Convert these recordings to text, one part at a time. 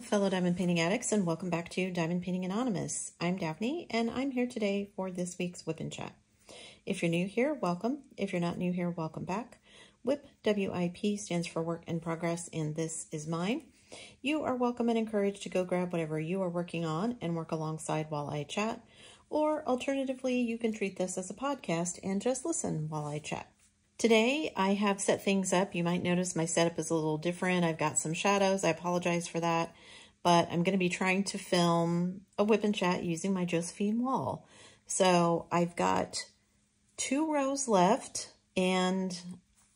fellow diamond painting addicts, and welcome back to Diamond Painting Anonymous. I'm Daphne, and I'm here today for this week's WIP and Chat. If you're new here, welcome. If you're not new here, welcome back. WIP, W-I-P, stands for Work in Progress, and this is mine. You are welcome and encouraged to go grab whatever you are working on and work alongside while I chat, or alternatively, you can treat this as a podcast and just listen while I chat. Today, I have set things up. You might notice my setup is a little different. I've got some shadows. I apologize for that. But I'm going to be trying to film a WIP and Chat using my Josephine wall. So I've got 2 rows left, and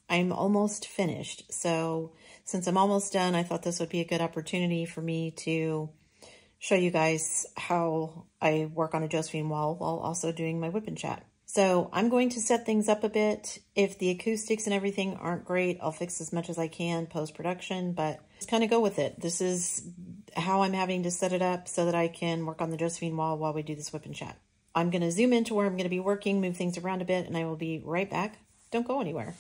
I'm almost finished. So since I'm almost done, I thought this would be a good opportunity for me to show you guys how I work on a Josephine wall while also doing my WIP and Chat. So I'm going to set things up a bit. If the acoustics and everything aren't great, I'll fix as much as I can post-production, but just kind of go with it. This is how I'm having to set it up so that I can work on the Josephine wall while we do this WIP and Chat. I'm going to zoom into where I'm going to be working, move things around a bit, and I will be right back. Don't go anywhere.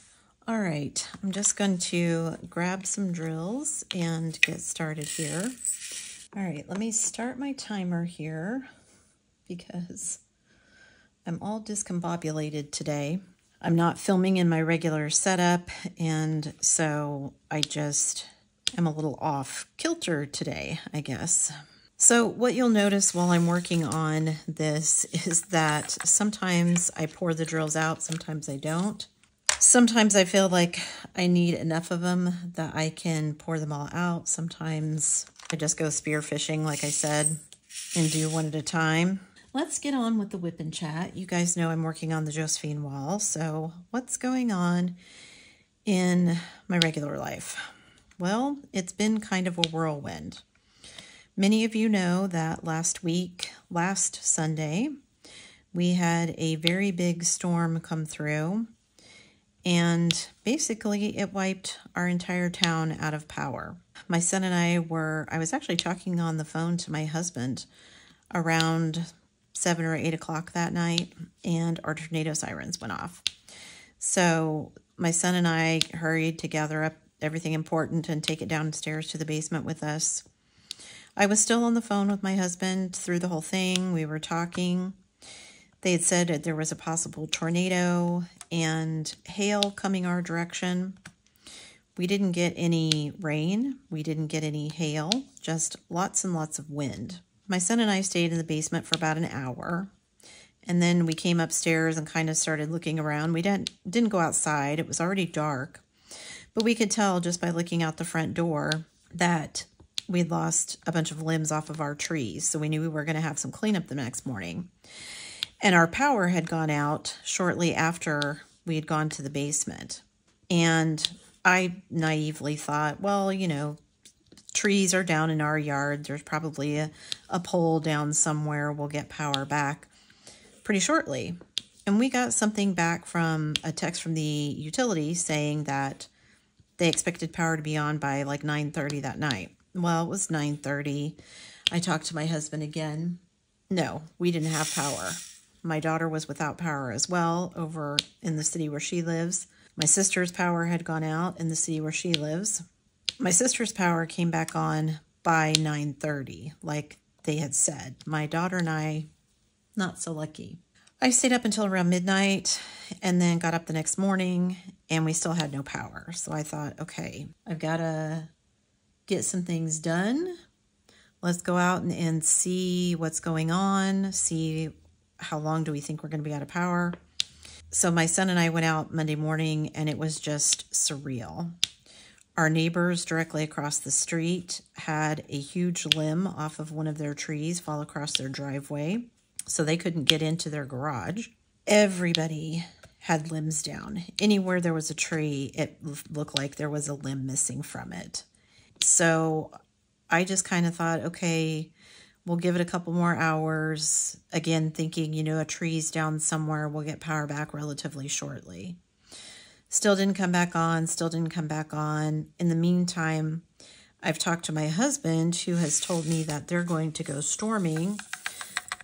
All right, I'm just going to grab some drills and get started here. All right, let me start my timer here because I'm all discombobulated today. I'm not filming in my regular setup, and so I just am a little off kilter today, I guess. So what you'll notice while I'm working on this is that sometimes I pour the drills out, sometimes I don't. Sometimes I feel like I need enough of them that I can pour them all out. Sometimes I just go spear fishing, like I said, and do one at a time. Let's get on with the WIP and Chat. You guys know I'm working on the Josephine wall, so what's going on in my regular life? Well, it's been kind of a whirlwind. Many of you know that last Sunday, we had a very big storm come through, and basically it wiped our entire town out of power. My son and I was actually talking on the phone to my husband around 7 or 8 o'clock that night, and our tornado sirens went off. So my son and I hurried to gather up everything important and take it downstairs to the basement with us. I was still on the phone with my husband through the whole thing. We were talking. They had said that there was a possible tornado and hail coming our direction. We didn't get any rain. We didn't get any hail, just lots and lots of wind. My son and I stayed in the basement for about an hour, and then we came upstairs and kind of started looking around. We didn't go outside. It was already dark, but we could tell just by looking out the front door that we'd lost a bunch of limbs off of our trees, so we knew we were going to have some cleanup the next morning. And our power had gone out shortly after we had gone to the basement, and I naively thought, well, you know, trees are down in our yard. There's probably a pole down somewhere. We'll get power back pretty shortly. And we got something back from a text from the utility saying that they expected power to be on by like 9:30 that night. Well, it was 9:30. I talked to my husband again. No, we didn't have power. My daughter was without power as well over in the city where she lives. My sister's power had gone out in the city where she lives. My sister's power came back on by 9:30, like they had said. My daughter and I, not so lucky. I stayed up until around midnight and then got up the next morning, and we still had no power. So I thought, okay, I've got to get some things done. Let's go out and see what's going on, see how long do we think we're going to be out of power. So my son and I went out Monday morning, and it was just surreal. Our neighbors directly across the street had a huge limb off of one of their trees fall across their driveway, so they couldn't get into their garage. Everybody had limbs down. Anywhere there was a tree, it looked like there was a limb missing from it. So I just kind of thought, okay, we'll give it a couple more hours. Again, thinking, you know, a tree's down somewhere, we'll get power back relatively shortly. Still didn't come back on, still didn't come back on. In the meantime, I've talked to my husband, who has told me that they're going to go storming.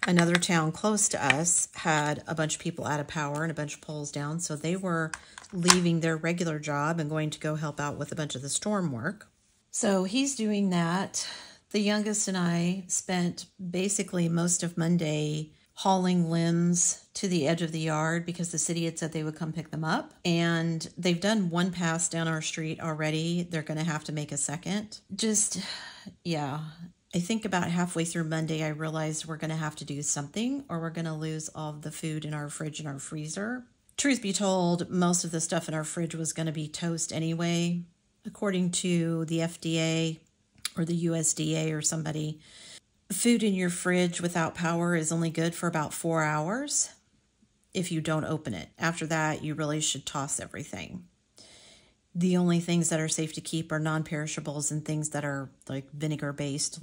Another town close to us had a bunch of people out of power and a bunch of poles down, so they were leaving their regular job and going to go help out with a bunch of the storm work. So he's doing that. The youngest and I spent basically most of Monday hauling limbs to the edge of the yard because the city had said they would come pick them up. And they've done one pass down our street already. They're going to have to make a second. Yeah. I think about halfway through Monday, I realized we're going to have to do something or we're going to lose all of the food in our fridge and our freezer. Truth be told, most of the stuff in our fridge was going to be toast anyway. According to the FDA or the USDA or somebody, food in your fridge without power is only good for about 4 hours if you don't open it. After that, you really should toss everything. The only things that are safe to keep are non-perishables and things that are like vinegar-based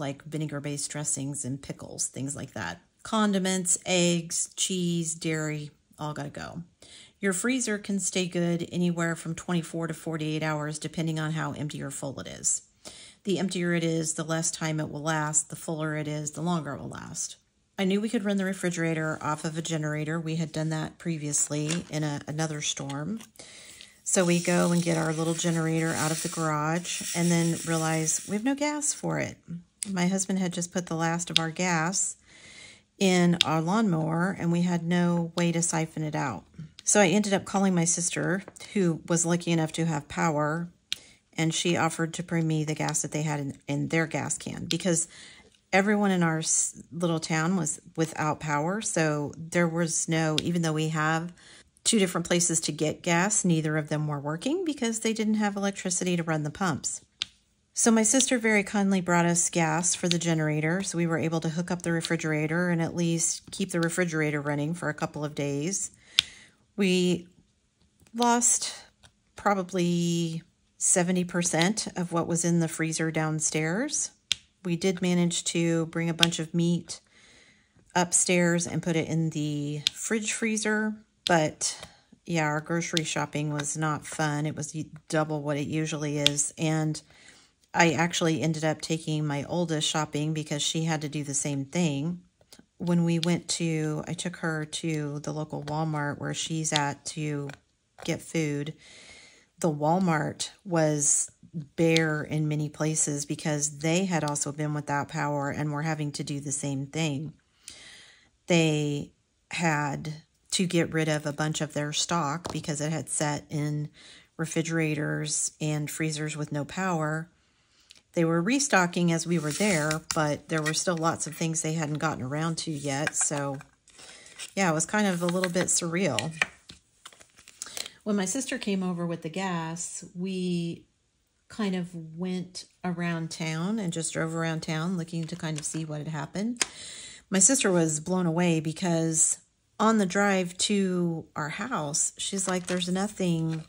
dressings and pickles, things like that. Condiments, eggs, cheese, dairy, all gotta go. Your freezer can stay good anywhere from 24 to 48 hours depending on how empty or full it is. The emptier it is, the less time it will last. The fuller it is, the longer it will last. I knew we could run the refrigerator off of a generator. We had done that previously in another storm. So we go and get our little generator out of the garage and then realize we have no gas for it. My husband had just put the last of our gas in our lawnmower and we had no way to siphon it out. So I ended up calling my sister, who was lucky enough to have power, and she offered to bring me the gas that they had in their gas can because everyone in our little town was without power. So there was no, even though we have 2 different places to get gas, neither of them were working because they didn't have electricity to run the pumps. So my sister very kindly brought us gas for the generator. So we were able to hook up the refrigerator and at least keep the refrigerator running for a couple of days. We lost probably 70% of what was in the freezer downstairs. We did manage to bring a bunch of meat upstairs and put it in the fridge freezer. But yeah, our grocery shopping was not fun. It was double what it usually is. And I actually ended up taking my oldest shopping because she had to do the same thing. When we went to, I took her to the local Walmart where she's at to get food. The Walmart was bare in many places because they had also been without power and were having to do the same thing. They had to get rid of a bunch of their stock because it had sat in refrigerators and freezers with no power. They were restocking as we were there, but there were still lots of things they hadn't gotten around to yet. So yeah, it was kind of a little bit surreal. When my sister came over with the gas, we kind of went around town and just drove around town looking to kind of see what had happened. My sister was blown away because on the drive to our house, she's like, there's nothing,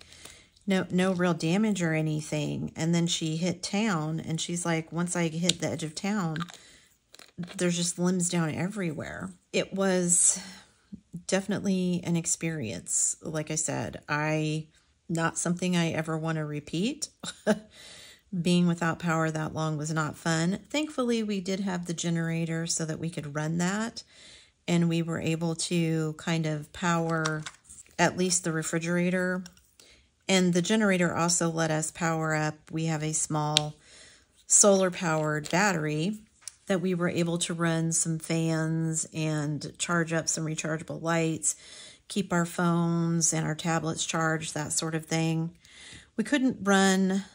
no real damage or anything. And then she hit town and she's like, once I hit the edge of town, there's just limbs down everywhere. It was definitely an experience. Like I said, not something I ever want to repeat. Being without power that long was not fun. Thankfully, we did have the generator so that we could run that. And we were able to kind of power at least the refrigerator. And the generator also let us power up. We have a small solar-powered battery that we were able to run some fans and charge up some rechargeable lights, keep our phones and our tablets charged, that sort of thing. We couldn't run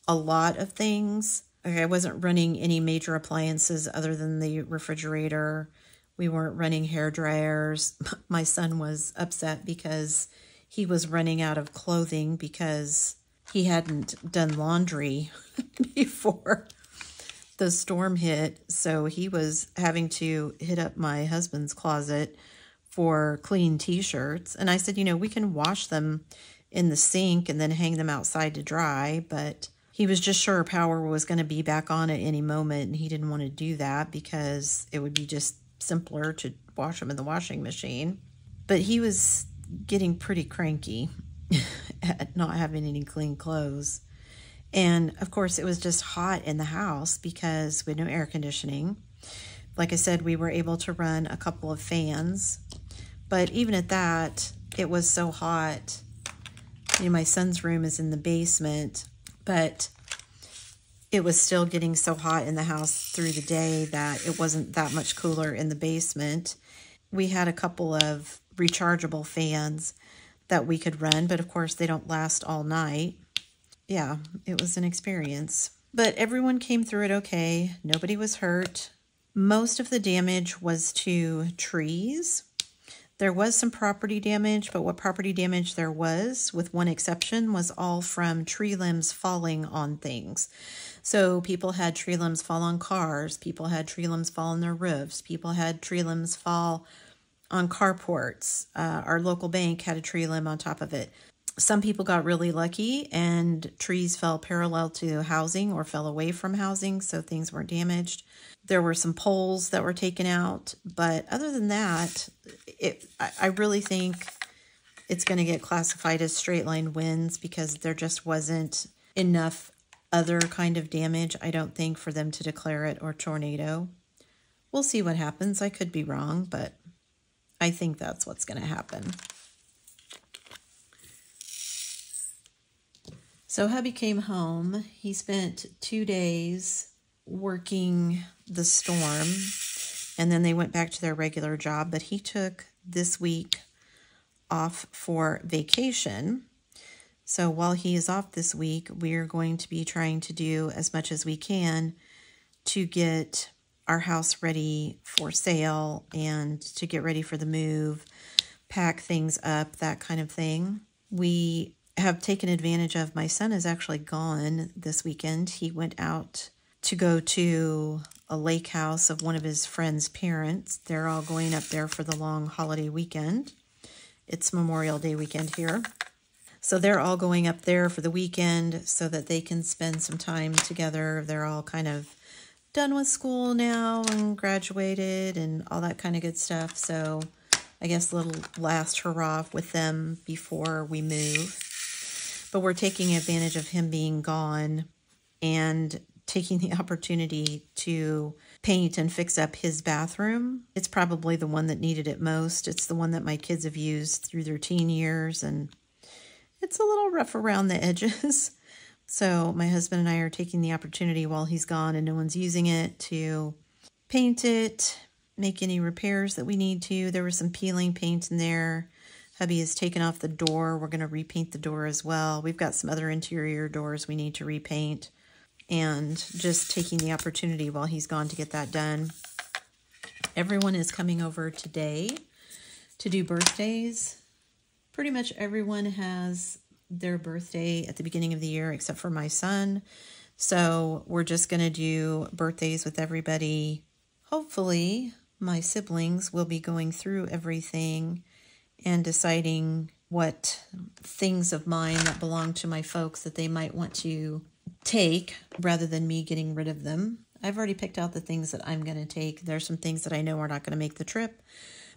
a lot of things. I wasn't running any major appliances other than the refrigerator. We weren't running hair dryers. My son was upset because he was running out of clothing because he hadn't done laundry before the storm hit. So he was having to hit up my husband's closet for clean t-shirts. And I said, you know, we can wash them in the sink and then hang them outside to dry. But he was just sure power was going to be back on at any moment. And he didn't want to do that because it would be just simpler to wash them in the washing machine. But he was getting pretty cranky at not having any clean clothes. And of course, it was just hot in the house because we had no air conditioning. Like I said, we were able to run a couple of fans. But even at that, it was so hot. You know, my son's room is in the basement, but it was still getting so hot in the house through the day that it wasn't that much cooler in the basement. We had a couple of rechargeable fans that we could run, but of course they don't last all night. Yeah, it was an experience. But everyone came through it okay. Nobody was hurt. Most of the damage was to trees. There was some property damage, but what property damage there was, with one exception, was all from tree limbs falling on things. So people had tree limbs fall on cars, people had tree limbs fall on their roofs, people had tree limbs fall on carports. Our local bank had a tree limb on top of it. Some people got really lucky and trees fell parallel to housing or fell away from housing, so things weren't damaged. There were some poles that were taken out, but other than that, I really think it's going to get classified as straight line winds because there just wasn't enough other kind of damage, I don't think, for them to declare it or tornado. We'll see what happens. I could be wrong, but I think that's what's going to happen. So hubby came home. He spent 2 days working the storm, and then they went back to their regular job, but he took this week off for vacation. So while he is off this week, we're going to be trying to do as much as we can to get our house ready for sale and to get ready for the move, pack things up, that kind of thing. We have taken advantage of, my son is actually gone this weekend. He went out to go to a lake house of one of his friend's parents. They're all going up there for the long holiday weekend. It's Memorial Day weekend here. So they're all going up there for the weekend so that they can spend some time together. They're all kind of done with school now and graduated and all that kind of good stuff. So I guess a little last hurrah with them before we move. But we're taking advantage of him being gone and taking the opportunity to paint and fix up his bathroom. It's probably the one that needed it most. It's the one that my kids have used through their teen years, and it's a little rough around the edges. So my husband and I are taking the opportunity while he's gone and no one's using it to paint it, make any repairs that we need to. There was some peeling paint in there. Hubby has taken off the door. We're going to repaint the door as well. We've got some other interior doors we need to repaint, and just taking the opportunity while he's gone to get that done. Everyone is coming over today to do birthdays. Pretty much everyone has their birthday at the beginning of the year except for my son. So we're just going to do birthdays with everybody. Hopefully my siblings will be going through everything and deciding what things of mine that belong to my folks that they might want to take rather than me getting rid of them. I've already picked out the things that I'm going to take. There's some things that I know are not going to make the trip.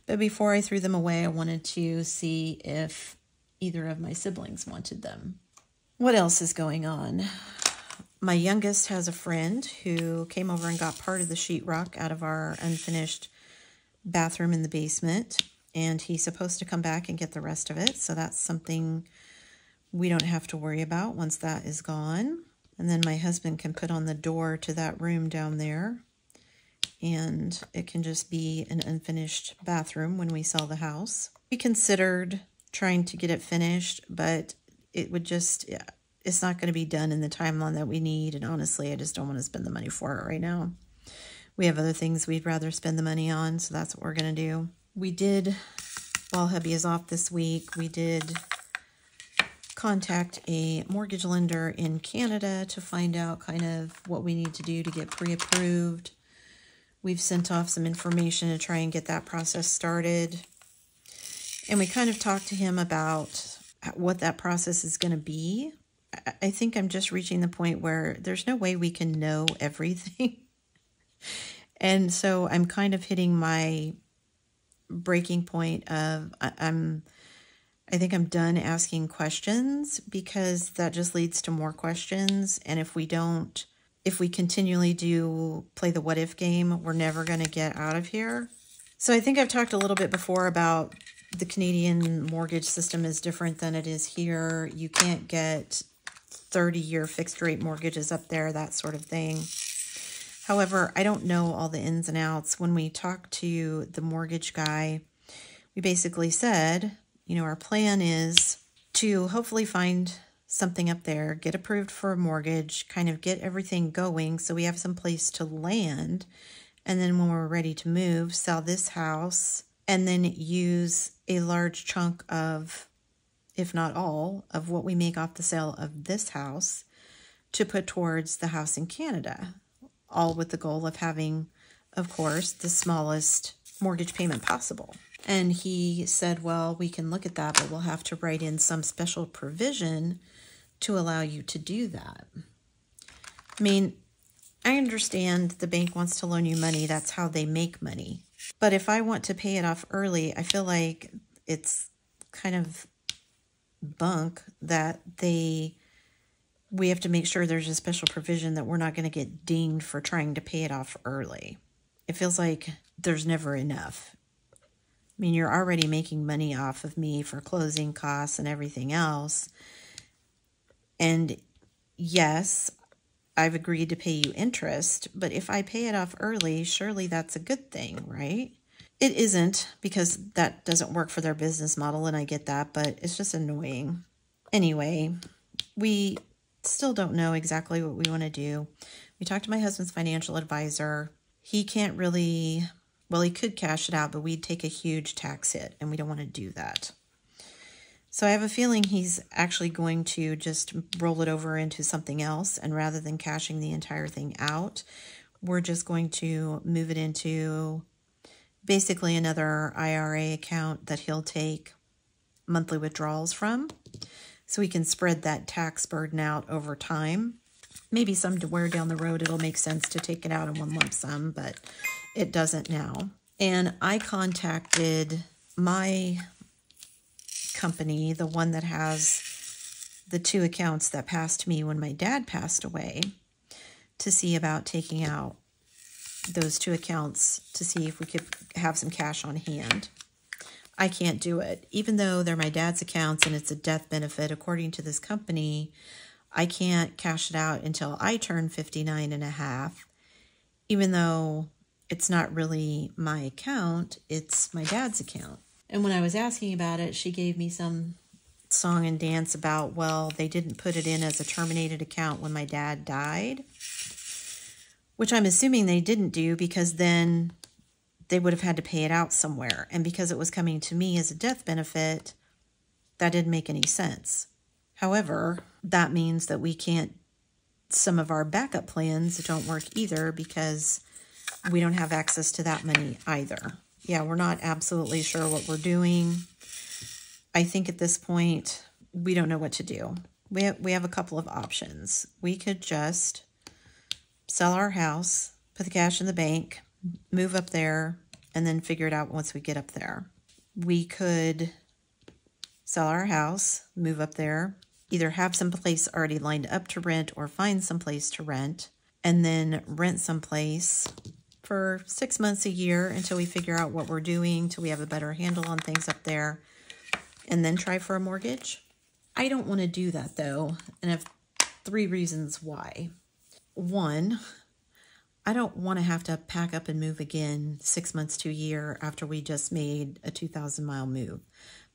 But before I threw them away, I wanted to see if either of my siblings wanted them. What else is going on? My youngest has a friend who came over and got part of the sheetrock out of our unfinished bathroom in the basement. And he's supposed to come back and get the rest of it. So that's something we don't have to worry about once that is gone. And then my husband can put on the door to that room down there. And it can just be an unfinished bathroom when we sell the house. We considered trying to get it finished, but it would just, it's not going to be done in the timeline that we need. And honestly, I just don't want to spend the money for it right now. We have other things we'd rather spend the money on, so that's what we're going to do. We did, while hubby is off this week, we did contact a mortgage lender in Canada to find out kind of what we need to do to get pre-approved. We've sent off some information to try and get that process started. And we kind of talked to him about what that process is going to be. I think I'm just reaching the point where there's no way we can know everything. And so I'm kind of hitting my breaking point of I think I'm done asking questions, because that just leads to more questions. And if we continually play the what if game, we're never going to get out of here. So I think I've talked a little bit before about the Canadian mortgage system is different than it is here. You can't get 30-year fixed rate mortgages up there, that sort of thing. However, I don't know all the ins and outs. When we talked to the mortgage guy, we basically said, you know, our plan is to hopefully find something up there, get approved for a mortgage, kind of get everything going so we have some place to land. And then when we're ready to move, sell this house and then use a large chunk of, if not all, of what we make off the sale of this house to put towards the house in Canada, all with the goal of having, of course, the smallest mortgage payment possible. And he said, well, we can look at that, but we'll have to write in some special provision to allow you to do that. I mean, I understand the bank wants to loan you money. That's how they make money. But if I want to pay it off early, I feel like it's kind of bunk that we have to make sure there's a special provision that we're not going to get dinged for trying to pay it off early. It feels like there's never enough. I mean, you're already making money off of me for closing costs and everything else. And yes, I've agreed to pay you interest, but if I pay it off early, surely that's a good thing, right? It isn't, because that doesn't work for their business model, and I get that, but it's just annoying. Anyway, we still don't know exactly what we want to do. We talked to my husband's financial advisor. He can't really, well, he could cash it out, but we'd take a huge tax hit, and we don't want to do that. So I have a feeling he's actually going to just roll it over into something else, and rather than cashing the entire thing out, we're just going to move it into basically another IRA account that he'll take monthly withdrawals from, so we can spread that tax burden out over time. Maybe somewhere down the road it'll make sense to take it out in one lump sum, but it doesn't now. And I contacted my company, the one that has the 2 accounts that passed me when my dad passed away, to see about taking out those 2 accounts to see if we could have some cash on hand. I can't do it. Even though they're my dad's accounts and it's a death benefit, according to this company, I can't cash it out until I turn 59 and a half, even though it's not really my account, it's my dad's account. And when I was asking about it, she gave me some song and dance about, well, they didn't put it in as a terminated account when my dad died, which I'm assuming they didn't do because then they would have had to pay it out somewhere. And because it was coming to me as a death benefit, that didn't make any sense. However, that means that we can't, some of our backup plans don't work either because we don't have access to that money either. Yeah, we're not absolutely sure what we're doing. I think at this point, we don't know what to do. We have a couple of options. We could just sell our house, put the cash in the bank, move up there, and then figure it out once we get up there. We could sell our house, move up there, either have some place already lined up to rent or find some place to rent, and then rent some place for 6 months, a year, until we figure out what we're doing, till we have a better handle on things up there, and then try for a mortgage. I don't want to do that, though, and I have 3 reasons why. 1, I don't want to have to pack up and move again 6 months to a year after we just made a 2,000-mile move.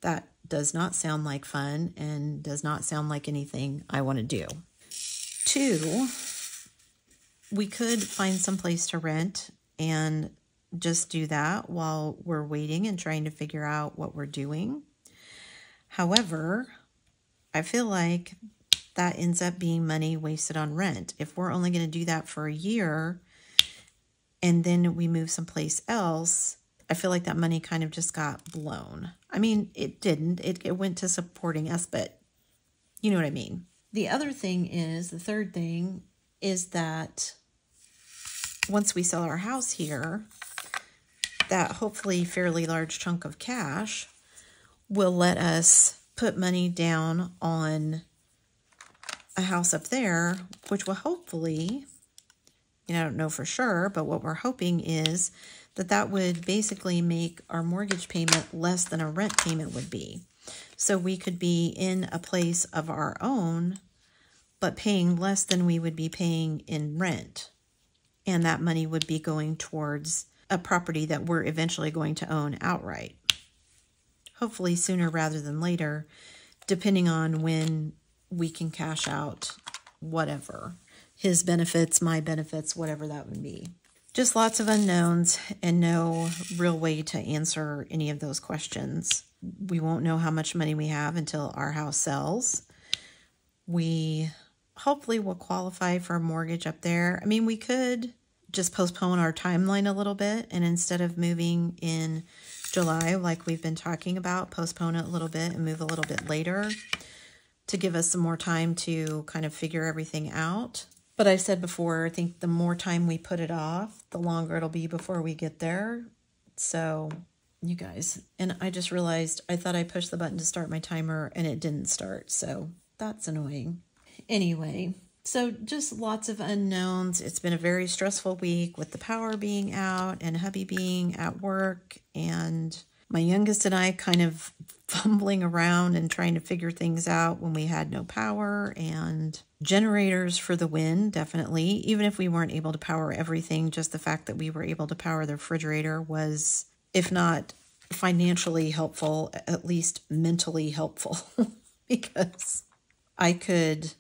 That does not sound like fun and does not sound like anything I want to do. 2, we could find some place to rent and just do that while we're waiting and trying to figure out what we're doing. However, I feel like that ends up being money wasted on rent. If we're only going to do that for a year and then we move someplace else, I feel like that money kind of just got blown. I mean, it didn't. It went to supporting us, but you know what I mean. The other thing is, the third thing is that once we sell our house here, that hopefully fairly large chunk of cash will let us put money down on a house up there, which will hopefully, I don't know for sure, but what we're hoping is that that would basically make our mortgage payment less than a rent payment would be. So we could be in a place of our own but paying less than we would be paying in rent. And that money would be going towards a property that we're eventually going to own outright. Hopefully sooner rather than later, depending on when we can cash out whatever. His benefits, my benefits, whatever that would be. Just lots of unknowns and no real way to answer any of those questions. We won't know how much money we have until our house sells. We hopefully will qualify for a mortgage up there. I mean, we could just postpone our timeline a little bit, and instead of moving in July, like we've been talking about, postpone it a little bit and move a little bit later to give us some more time to kind of figure everything out. But I've said before, I think the more time we put it off, the longer it'll be before we get there. So, you guys, and I just realized I thought I pushed the button to start my timer and it didn't start. So that's annoying. Anyway, so just lots of unknowns. It's been a very stressful week with the power being out and hubby being at work and my youngest and I kind of fumbling around and trying to figure things out when we had no power, and generators for the win, definitely. Even if we weren't able to power everything, just the fact that we were able to power the refrigerator was, if not financially helpful, at least mentally helpful because I could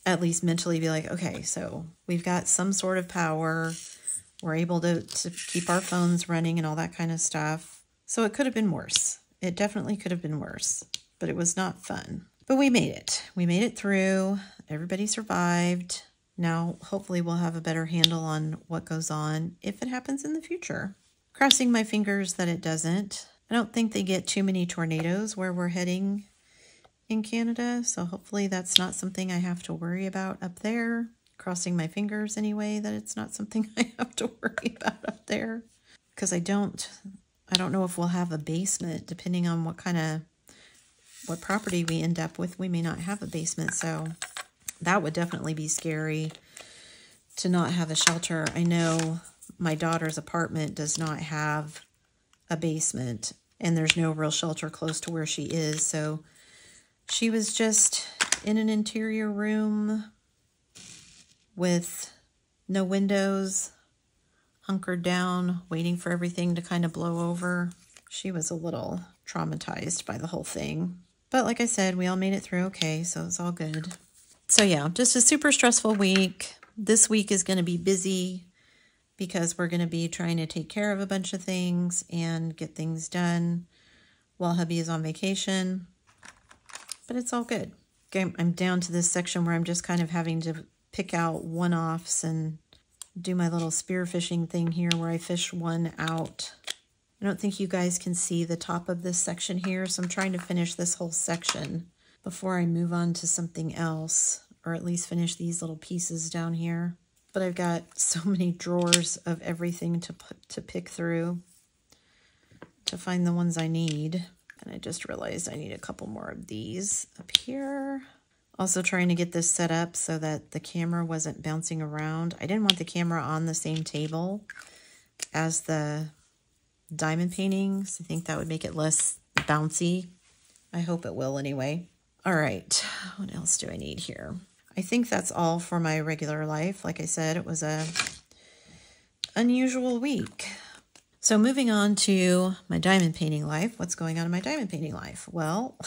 at least mentally be like, okay, so we've got some sort of power. We're able to keep our phones running and all that kind of stuff. So it could have been worse. It definitely could have been worse, but it was not fun. But we made it. We made it through. Everybody survived. Now, hopefully we'll have a better handle on what goes on if it happens in the future. Crossing my fingers that it doesn't. I don't think they get too many tornadoes where we're heading in Canada, so hopefully that's not something I have to worry about up there. Crossing my fingers anyway that it's not something I have to worry about up there. Because I don't know if we'll have a basement, depending on what property we end up with. We may not have a basement, so that would definitely be scary to not have a shelter. I know my daughter's apartment does not have a basement, and there's no real shelter close to where she is, so she was just in an interior room with no windows, hunkered down, waiting for everything to kind of blow over. She was a little traumatized by the whole thing. But like I said, we all made it through okay, so it's all good. So yeah, just a super stressful week. This week is going to be busy because we're going to be trying to take care of a bunch of things and get things done while hubby is on vacation. But it's all good. Okay, I'm down to this section where I'm just kind of having to pick out one-offs and do my little spearfishing thing here where I fish one out. I don't think you guys can see the top of this section here, so I'm trying to finish this whole section before I move on to something else, or at least finish these little pieces down here. But I've got so many drawers of everything to pick through to find the ones I need. And I just realized I need a couple more of these up here. Also trying to get this set up so that the camera wasn't bouncing around. I didn't want the camera on the same table as the diamond paintings. I think that would make it less bouncy. I hope it will anyway. All right, what else do I need here? I think that's all for my regular life. Like I said, it was a unusual week. So moving on to my diamond painting life. What's going on in my diamond painting life? Well,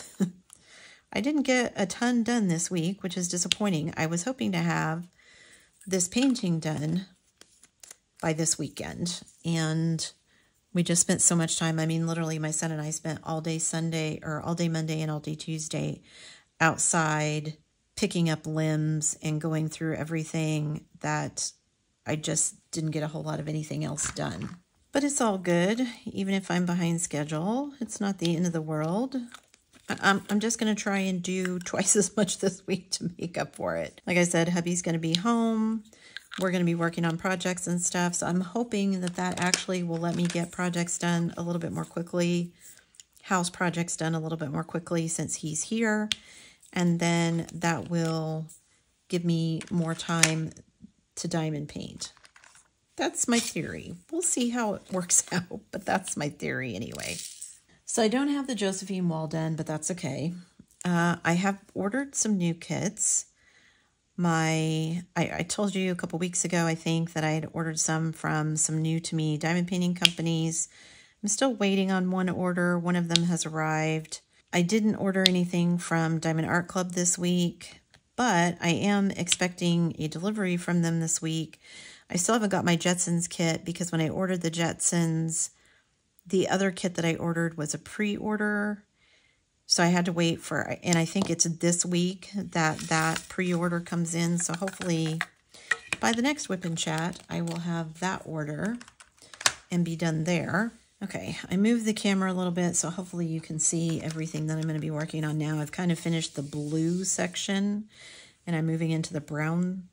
I didn't get a ton done this week, which is disappointing. I was hoping to have this painting done by this weekend, and we just spent so much time. I mean, literally, my son and I spent all day Sunday, or all day Monday and all day Tuesday outside picking up limbs and going through everything that I just didn't get a whole lot of anything else done. But it's all good. Even if I'm behind schedule, it's not the end of the world. I'm just going to try and do twice as much this week to make up for it. Like I said, hubby's going to be home. We're going to be working on projects and stuff. So I'm hoping that that actually will let me get projects done a little bit more quickly. House projects done a little bit more quickly since he's here. And then that will give me more time to diamond paint. That's my theory. We'll see how it works out, but that's my theory anyway. So I don't have the Josephine wall done, but that's okay. I have ordered some new kits. I told you a couple weeks ago, I think, that I had ordered some from some new to me diamond painting companies. I'm still waiting on one order. One of them has arrived. I didn't order anything from Diamond Art Club this week, but I am expecting a delivery from them this week. I still haven't got my Jetsons kit because when I ordered the Jetsons, the other kit that I ordered was a pre-order. So I had to wait for, and I think it's this week that pre-order comes in. So hopefully by the next Whip and Chat, I will have that order and be done there. Okay, I moved the camera a little bit, so hopefully you can see everything that I'm going to be working on now. I've kind of finished the blue section, and I'm moving into the brown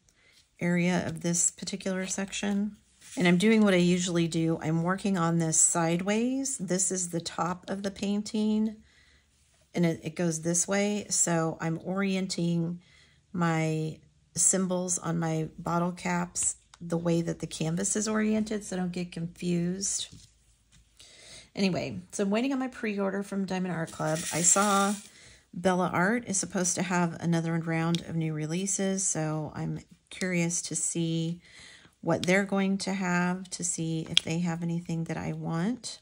area of this particular section. And I'm doing what I usually do. I'm working on this sideways. This is the top of the painting, and it goes this way. So I'm orienting my symbols on my bottle caps the way that the canvas is oriented, so don't get confused. Anyway, so I'm waiting on my pre-order from Diamond Art Club. I saw Bella Art is supposed to have another round of new releases, so I'm curious to see what they're going to have, to see if they have anything that I want.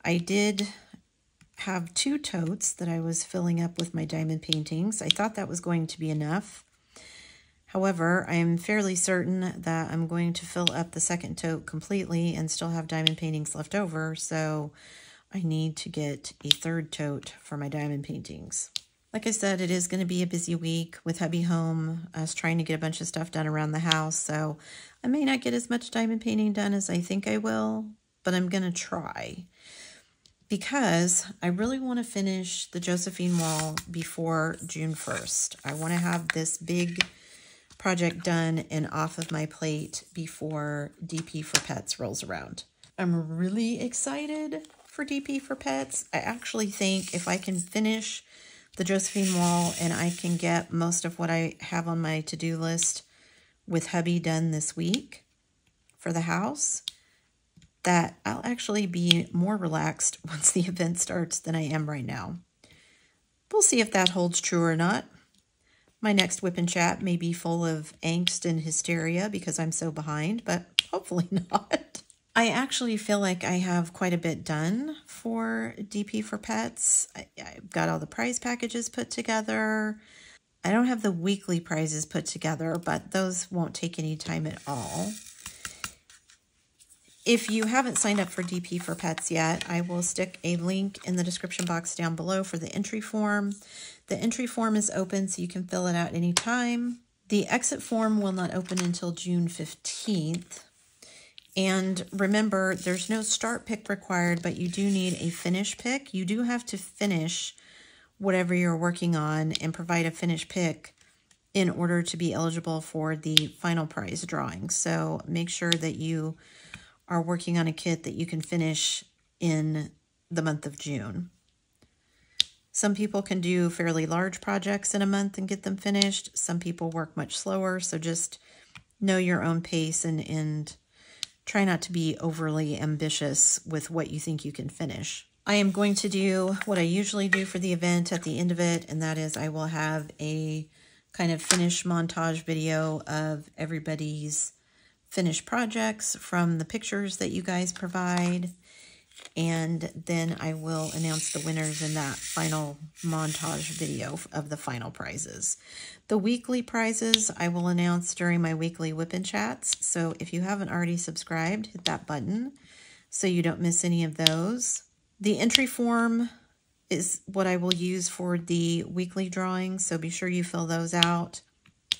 I did have 2 totes that I was filling up with my diamond paintings. I thought that was going to be enough. However, I am fairly certain that I'm going to fill up the second tote completely and still have diamond paintings left over, so I need to get a 3rd tote for my diamond paintings. Like I said, it is going to be a busy week with hubby home. I was trying to get a bunch of stuff done around the house, so I may not get as much diamond painting done as I think I will, but I'm going to try. Because I really want to finish the Josephine wall before June 1st. I want to have this big project done and off of my plate before DP for Pets rolls around. I'm really excited for DP for Pets. I actually think if I can finish the Josephine wall and I can get most of what I have on my to-do list with hubby done this week for the house, that I'll actually be more relaxed once the event starts than I am right now. We'll see if that holds true or not. My next Whip and Chat may be full of angst and hysteria because I'm so behind, but hopefully not. I actually feel like I have quite a bit done for DP for Pets. I've got all the prize packages put together. I don't have the weekly prizes put together, but those won't take any time at all. If you haven't signed up for DP for Pets yet, I will stick a link in the description box down below for the entry form. The entry form is open, so you can fill it out anytime. The exit form will not open until June 15th. And remember, there's no start pick required, but you do need a finish pick. You do have to finish whatever you're working on and provide a finish pick in order to be eligible for the final prize drawing. So make sure that you are working on a kit that you can finish in the month of June. Some people can do fairly large projects in a month and get them finished. Some people work much slower, so just know your own pace and try not to be overly ambitious with what you think you can finish. I am going to do what I usually do for the event at the end of it, and that is I will have a kind of finish montage video of everybody's finished projects from the pictures that you guys provide, and then I will announce the winners in that final montage video of the final prizes. The weekly prizes I will announce during my weekly Whip and Chats, so if you haven't already subscribed, hit that button so you don't miss any of those. The entry form is what I will use for the weekly drawings, so be sure you fill those out.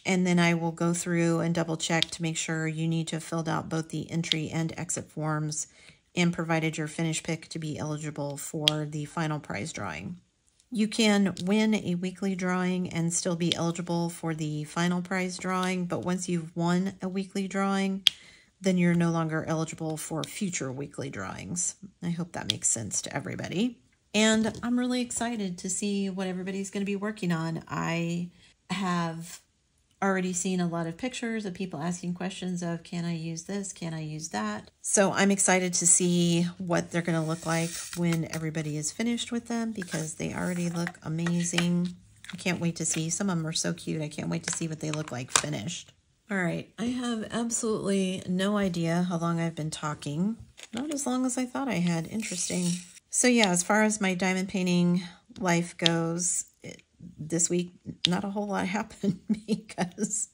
And then I will go through and double check to make sure you need to have filled out both the entry and exit forms and provided your finish pick to be eligible for the final prize drawing. You can win a weekly drawing and still be eligible for the final prize drawing, but once you've won a weekly drawing, then you're no longer eligible for future weekly drawings. I hope that makes sense to everybody. And I'm really excited to see what everybody's going to be working on. I have already seen a lot of pictures of people asking questions of, can I use this? Can I use that? So I'm excited to see what they're going to look like when everybody is finished with them, because they already look amazing. I can't wait to see. Some of them are so cute. I can't wait to see what they look like finished. All right, I have absolutely no idea how long I've been talking. Not as long as I thought I had. Interesting. So yeah, as far as my diamond painting life goes, this week, not a whole lot happened because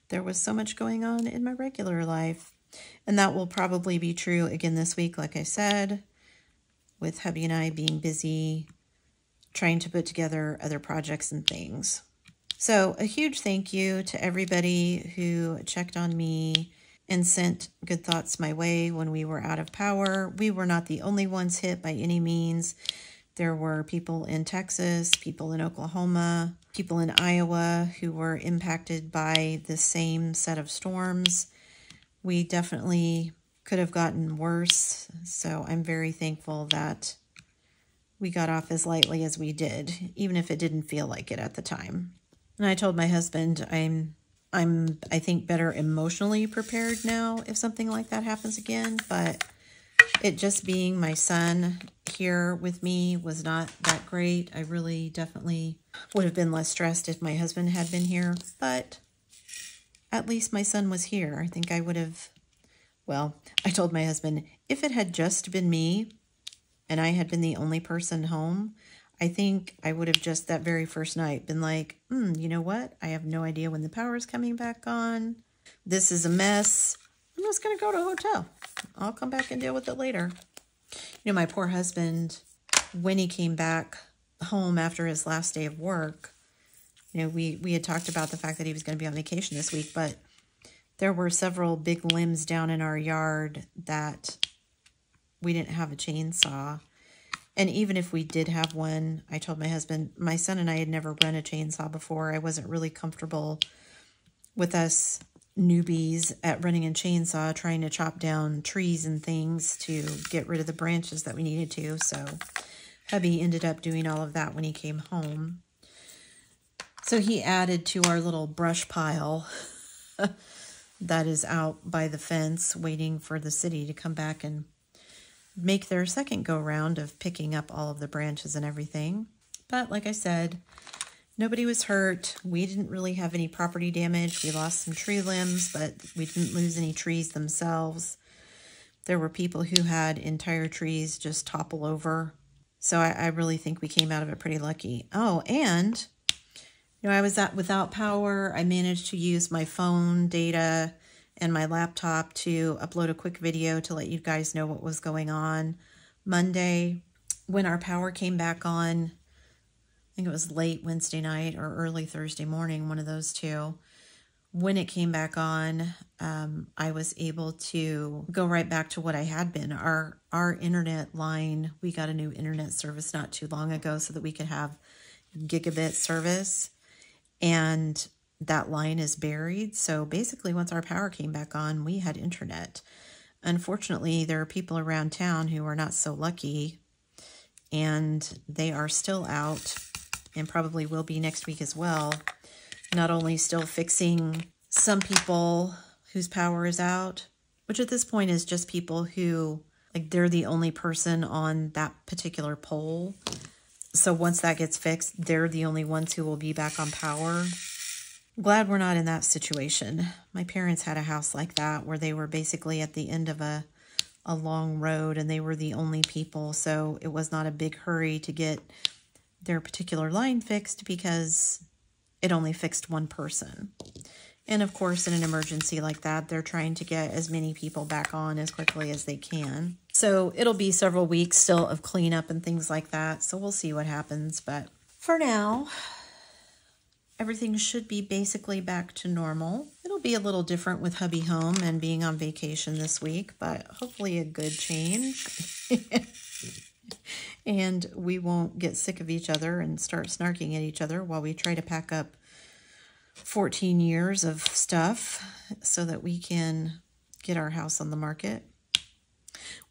there was so much going on in my regular life. And that will probably be true again this week, like I said, with hubby and I being busy trying to put together other projects and things. So a huge thank you to everybody who checked on me and sent good thoughts my way when we were out of power. We were not the only ones hit by any means. There were people in Texas, people in Oklahoma, people in Iowa who were impacted by the same set of storms. We definitely could have gotten worse, so I'm very thankful that we got off as lightly as we did, even if it didn't feel like it at the time. And I told my husband I'm I think better emotionally prepared now if something like that happens again, but it just being my son here with me was not that great. I really definitely would have been less stressed if my husband had been here, but at least my son was here. I think I would have, well, I told my husband, if it had just been me and I had been the only person home, I think I would have just that very first night been like, you know what? I have no idea when the power is coming back on. This is a mess. I'm just going to go to a hotel. I'll come back and deal with it later. You know, my poor husband, when he came back home after his last day of work, you know, we had talked about the fact that he was going to be on vacation this week, but there were several big limbs down in our yard that we didn't have a chainsaw. And even if we did have one, I told my husband, my son and I had never run a chainsaw before. I wasn't really comfortable with us newbies at running a chainsaw, trying to chop down trees and things to get rid of the branches that we needed to. So hubby ended up doing all of that when he came home. So he added to our little brush pile that is out by the fence waiting for the city to come back and make their second go round of picking up all of the branches and everything. But like I said, nobody was hurt. We didn't really have any property damage. We lost some tree limbs, but we didn't lose any trees themselves. There were people who had entire trees just topple over. So I really think we came out of it pretty lucky. Oh, and you know, I was without power. I managed to use my phone data and my laptop to upload a quick video to let you guys know what was going on. Monday, when our power came back on, I think it was late Wednesday night or early Thursday morning, one of those two. When it came back on, I was able to go right back to what I had been. Our internet line, we got a new internet service not too long ago so that we could have gigabit service. And that line is buried. So basically, once our power came back on, we had internet. Unfortunately, there are people around town who are not so lucky, and they are still out and probably will be next week as well. Not only still fixing some people whose power is out, which at this point is just people who, like, they're the only person on that particular pole. So once that gets fixed, they're the only ones who will be back on power. Glad we're not in that situation. My parents had a house like that where they were basically at the end of a long road and they were the only people. So it was not a big hurry to get their particular line fixed because it only fixed one person. And of course, in an emergency like that, they're trying to get as many people back on as quickly as they can. So it'll be several weeks still of cleanup and things like that. So we'll see what happens. But for now, everything should be basically back to normal. It'll be a little different with hubby home and being on vacation this week, but hopefully a good change. And we won't get sick of each other and start snarking at each other while we try to pack up 14 years of stuff so that we can get our house on the market.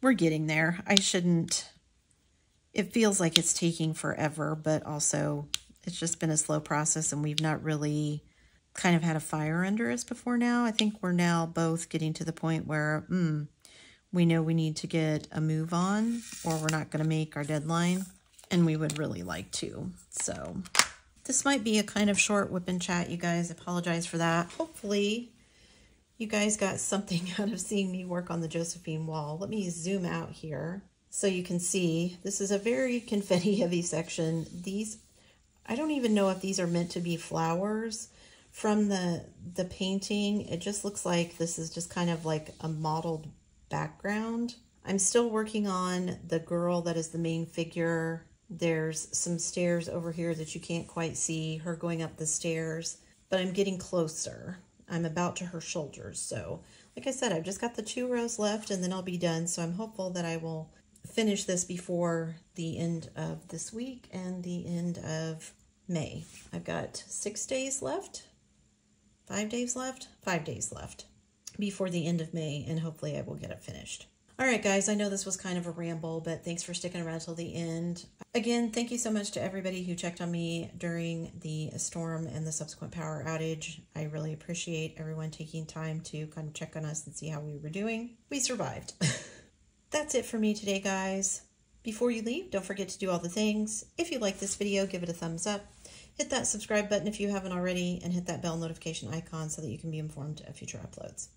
We're getting there. It feels like it's taking forever, but also it's just been a slow process and we've not really kind of had a fire under us before now. I think we're now both getting to the point where we know we need to get a move on or we're not going to make our deadline, and we would really like to. So This might be a kind of short whip and chat, you guys. Apologize for that. Hopefully you guys got something out of seeing me work on the Josephine wall. Let me zoom out here so you can see. This is a very confetti heavy section. These, I don't even know if these are meant to be flowers. From the painting, it just looks like this is just kind of like a modeled background. I'm still working on the girl that is the main figure. There's some stairs over here that you can't quite see, her going up the stairs, but I'm getting closer. I'm about to her shoulders. So like I said, I've just got the 2 rows left and then I'll be done. So I'm hopeful that I will finish this before the end of this week and the end of May. I've got 6 days left, 5 days left, 5 days left before the end of May, and hopefully I will get it finished. All right, guys, I know this was kind of a ramble, but thanks for sticking around till the end. Again, thank you so much to everybody who checked on me during the storm and the subsequent power outage. I really appreciate everyone taking time to kind of check on us and see how we were doing. We survived. That's it for me today, guys. Before you leave, don't forget to do all the things. If you like this video, give it a thumbs up. Hit that subscribe button if you haven't already, and hit that bell notification icon so that you can be informed of future uploads.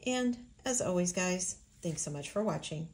And as always, guys, thanks so much for watching.